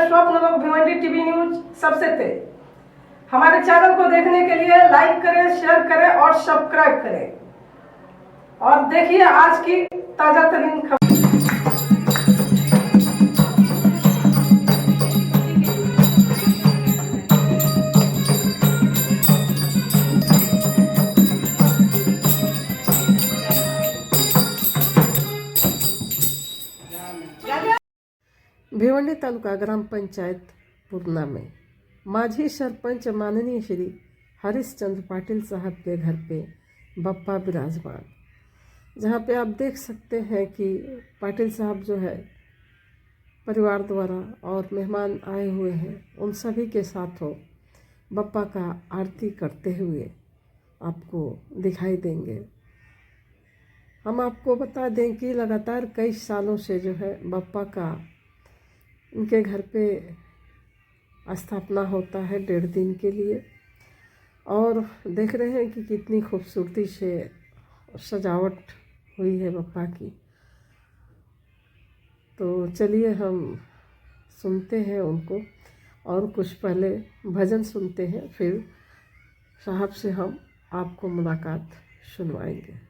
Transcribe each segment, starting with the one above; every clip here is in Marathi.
स्वप्न लोग भिवंडी टीवी न्यूज सबसे तेज। हमारे चैनल को देखने के लिए लाइक करें, शेयर करें और सब्सक्राइब करें और देखिए आज की ताजा तरीन खबर। भिवंडी तालुका ग्राम पंचायत पूर्णा में माजी सरपंच माननीय श्री हरीशचंद्र पाटिल साहब के घर पे बप्पा विराजमान, जहाँ पे आप देख सकते हैं कि पाटिल साहब जो है परिवार द्वारा और मेहमान आए हुए हैं उन सभी के साथ हो बप्पा का आरती करते हुए आपको दिखाई देंगे। हम आपको बता दें कि लगातार कई सालों से जो है बप्पा का उनके घर पे स्थापना होता है 1.5 दिन के लिए, और देख रहे हैं कि कितनी खूबसूरती से सजावट हुई है बप्पा की। तो चलिए हम सुनते हैं उनको और कुछ पहले भजन सुनते हैं, फिर साहब से हम आपको मुलाकात सुनवाएंगे।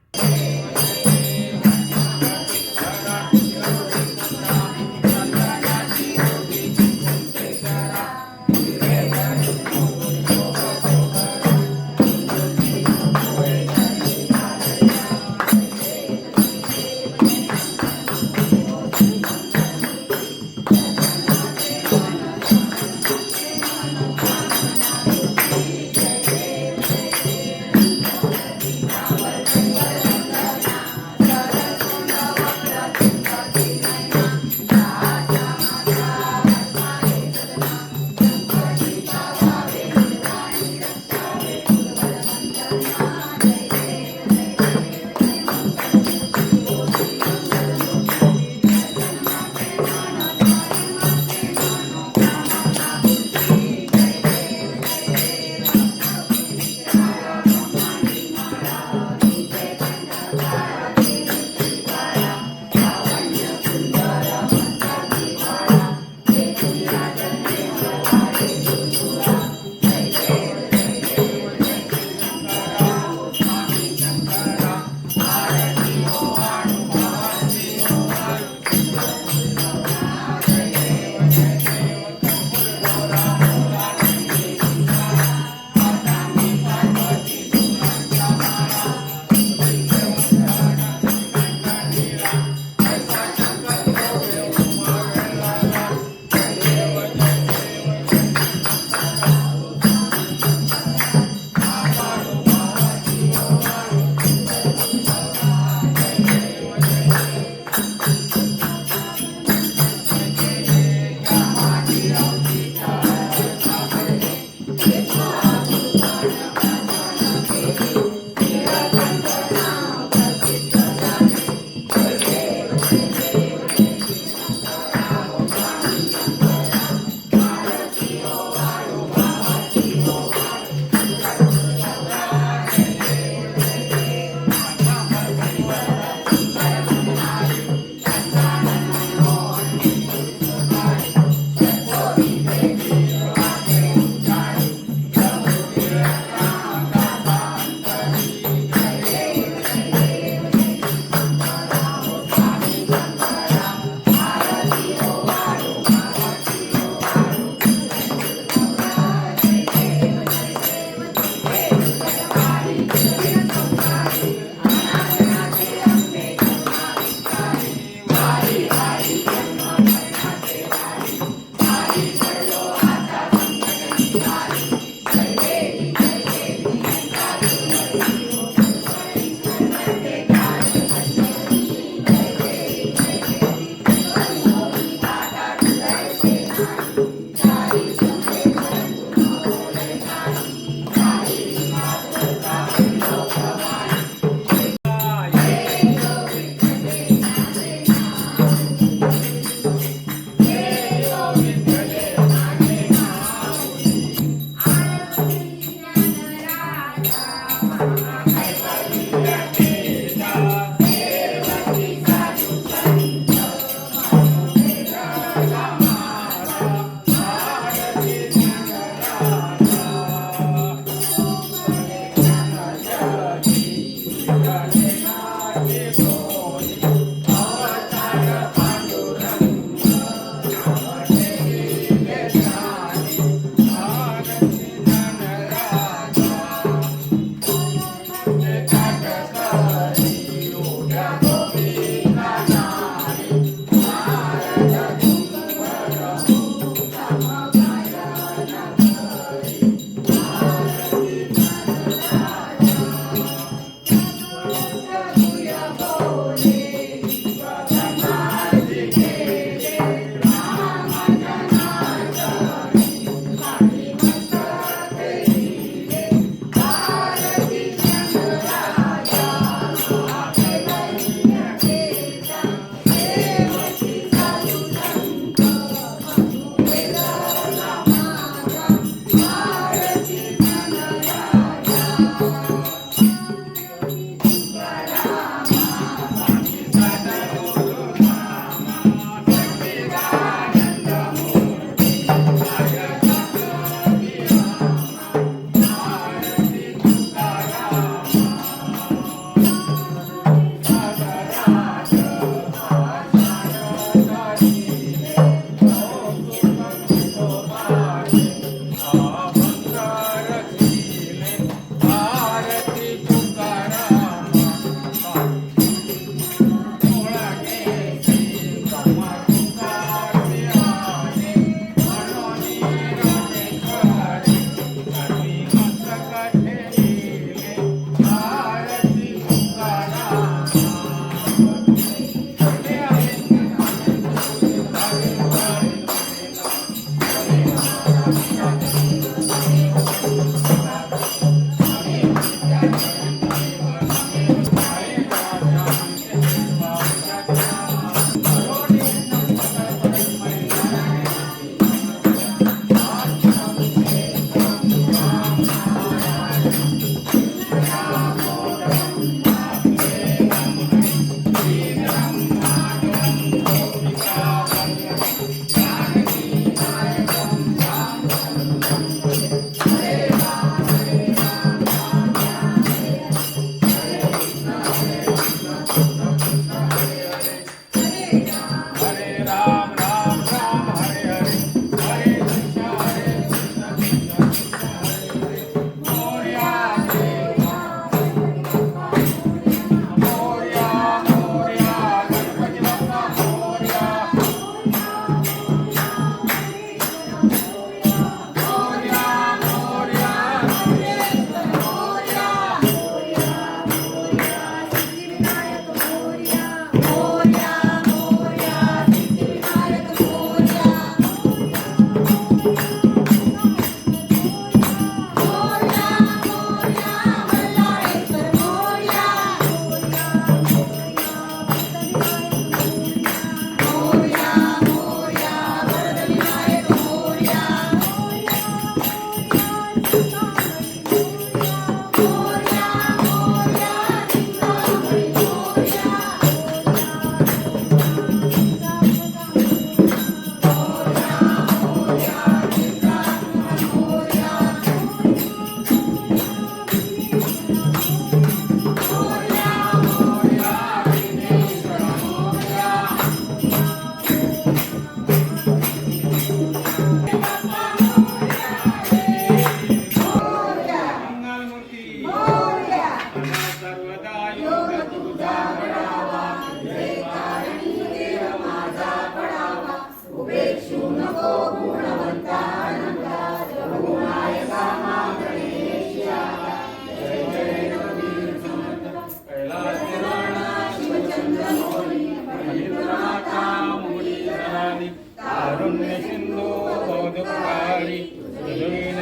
कारुण्य सिंधू बौद्धकारी जैन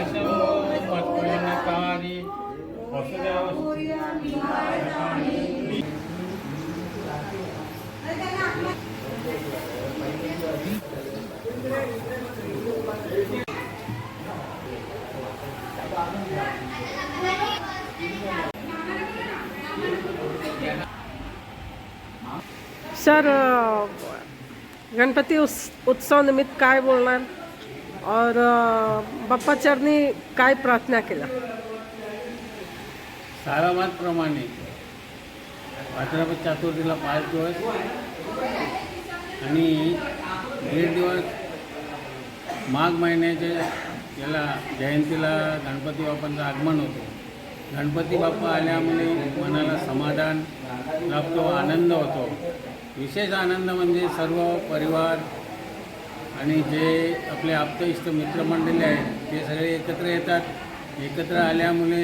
मत्वनकारी सर, गणपती उत्सव निमित्त काय बोलणार और बाप्पा चरणी काय प्रार्थना केला? सारामातप्रमाणे भाद्रपद चतुर्थीला 5 दिवस आणि 1.5 दिवस माघ महिन्याच्या याला जयंतीला गणपती बाप्पांचं आगमन होतं. गणपती बाप्पा आल्यामुळे मनाला समाधान लाभतो, आनंद होतो. विशेष आनंद म्हणजे सर्व परिवार आणि जे आपले आप्तइष्ट मित्रमंडळी आहेत ते सगळे एकत्र येतात. एकत्र आल्यामुळे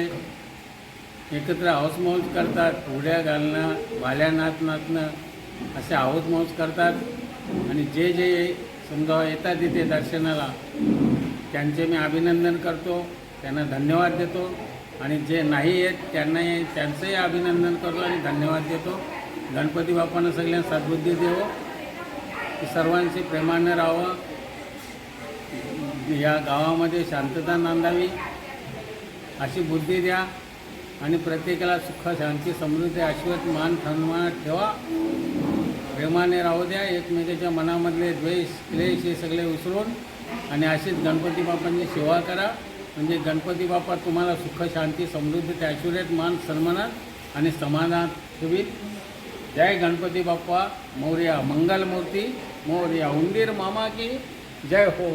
एकत्र हौसमौज करतात, उड्या घालणं, भाल्या नाचणं असे हौसमौज करतात. आणि जे जे समजा येतात इथे दर्शनाला त्यांचे मी अभिनंदन करतो, त्यांना धन्यवाद देतो. आणि जे नाही येत त्यांचंही अभिनंदन करतो आणि धन्यवाद देतो. गणपती बाप्पानं सगळ्यांना सद्बुद्धी देवो, की सर्वांशी प्रेमाने राहावं, या गावामध्ये शांतता नांदावी अशी बुद्धी द्या आणि प्रत्येकाला सुख शांती समृद्धी ऐश्वर्य मान सन्मान ठेवा, प्रेमाने राहू द्या. एकमेकाच्या मनामधले द्वेष क्लेश हे सगळे विसरून आणि अशीच गणपती बाप्पांची सेवा करा. म्हणजे गणपती बाप्पा तुम्हाला सुख शांती समृद्धी ऐश्वर्यात मान सन्मानात आणि समाधानात ठेवील. जय गणपती बाप्पा मोरया, मंगलमूर्ती मोरया, उंदीर मामा की जय हो.